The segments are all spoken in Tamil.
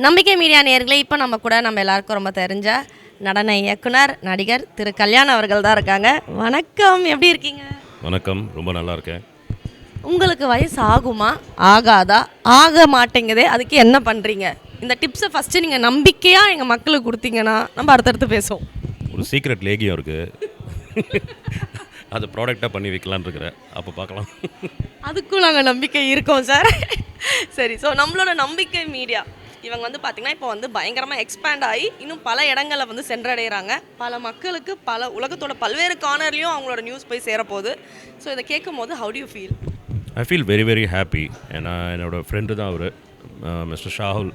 நம்பிக்கை மீடியா நேயர்களே, இப்போ நம்ம கூட நம்ம எல்லாருக்கும் ரொம்ப தெரிஞ்ச நடன இயக்குனர், நடிகர் திரு கல்யாண் அவர்கள் தான் இருக்காங்க. வணக்கம், எப்படி இருக்கீங்க? வணக்கம், ரொம்ப நல்லா இருக்கேன். உங்களுக்கு வயசு ஆகுமா, ஆகாதா, ஆக மாட்டேங்குதே, அதுக்கு என்ன பண்ணுறீங்க? இந்த டிப்ஸை ஃபஸ்ட்டு நீங்கள் நம்பிக்கையாக எங்கள் மக்களுக்கு கொடுத்தீங்கன்னா நம்ம அடுத்தடுத்து பேசுவோம். ஒரு சீக்ரெட் லேகியம் இருக்குது, அதை ப்ராடக்டாக பண்ணி வைக்கலான்னு இருக்கிறேன். அப்போ பார்க்கலாம். அதுக்கும் நாங்கள் நம்பிக்கை இருக்கோம் சார். சரி, ஸோ நம்மளோட நம்பிக்கை மீடியா இவங்க வந்து பார்த்திங்கன்னா இப்போ வந்து பயங்கரமாக எக்ஸ்பேண்ட் ஆகி இன்னும் பல இடங்களில் வந்து சென்றடைகிறாங்க. பல மக்களுக்கு பல உலகத்தோட பல்வேறு கார்னர்லேயும் அவங்களோட நியூஸ் போய் சேரப்போகுது. ஸோ இதை கேட்கும் போது how to you feel? I feel very very happy. ஏன்னா என்னோடய ஃப்ரெண்டு தான் அவர், மிஸ்டர் ஷாகுல்.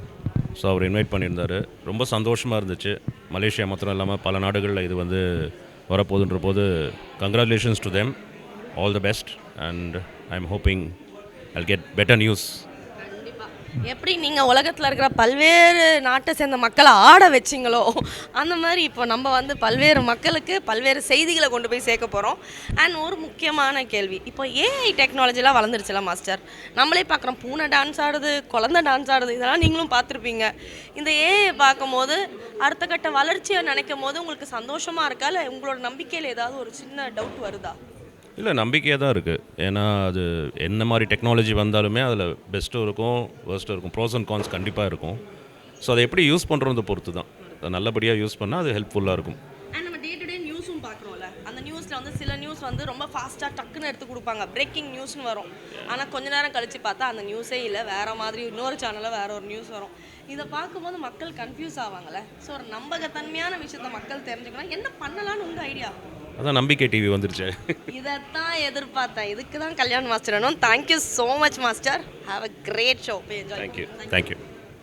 ஸோ அவர் இன்வைட் பண்ணியிருந்தார். ரொம்ப சந்தோஷமாக இருந்துச்சு. மலேசியா மாத்திரம் இல்லாமல் பல நாடுகளில் இது வந்து வரப்போகுதுன்ற போது congratulations to them, all the best, and I am hoping Jal get better news. எப்படி நீங்கள் உலகத்தில் இருக்கிற பல்வேறு நாட்டை சேர்ந்த மக்களை ஆட வச்சிங்களோ அந்த மாதிரி இப்போ நம்ம வந்து பல்வேறு மக்களுக்கு பல்வேறு செய்திகளை கொண்டு போய் சேர்க்க போகிறோம். அண்ட் ஒரு முக்கியமான கேள்வி, இப்போ ஏஐ டெக்னாலஜிலாம் வளர்ந்துருச்சுல மாஸ்டர், நம்மளே பார்க்குறோம், பூனை டான்ஸ் ஆடுது, குழந்தை டான்ஸ் ஆடுது, இதெல்லாம் நீங்களும் பார்த்துருப்பீங்க. இந்த ஏஐ பார்க்கும்போது அடுத்த கட்ட வளர்ச்சியை நினைக்கும் போது உங்களுக்கு சந்தோஷமாக இருக்கா, இல்லை உங்களோட நம்பிக்கையில் ஏதாவது ஒரு சின்ன டவுட் வருதா? இல்லை, நம்பிக்கையாக தான் இருக்குது. ஏன்னா அது என்ன மாதிரி டெக்னாலஜி வந்தாலுமே அதில் பெஸ்ட்டும் இருக்கும், வேர்ஸ்ட்டும் இருக்கும், ப்ரோஸ் அண்ட் கான்ஸ் கண்டிப்பாக இருக்கும். ஸோ அதை எப்படி யூஸ் பண்ணுறதை பொறுத்து தான். அதை நல்லபடியாக யூஸ் பண்ணால் அது ஹெல்ப்ஃபுல்லாக இருக்கும். அண்ட் நம்ம டே டு டே நியூஸும் பார்க்குறோம்ல, அந்த நியூஸில் வந்து சில நியூஸ் வந்து ரொம்ப ஃபாஸ்ட்டாக டக்குன்னு எடுத்து கொடுப்பாங்க, பிரேக்கிங் நியூஸ்னு வரும். ஆனால் கொஞ்ச நேரம் கழித்து பார்த்தா அந்த நியூஸே இல்லை, வேறு மாதிரி இன்னொரு சேனலில் வேறு ஒரு நியூஸ் வரும். இதை பார்க்கும்போது மக்கள் கன்ஃபியூஸ் ஆவாங்கள்ல. ஸோ ஒரு நம்பகத்தன்மையான விஷயத்தை மக்கள் தெரிஞ்சுக்கணும், என்ன பண்ணலான்னு உங்கள் ஐடியா? அதான் நம்பிக்கை டிவி வந்துருச்சு. இதைத்தான் எதிர்பார்த்தேன். இதுக்கு தான் கல்யாண் மாஸ்டர் வேணும். Thank you so much master. Have a great show. Thank you.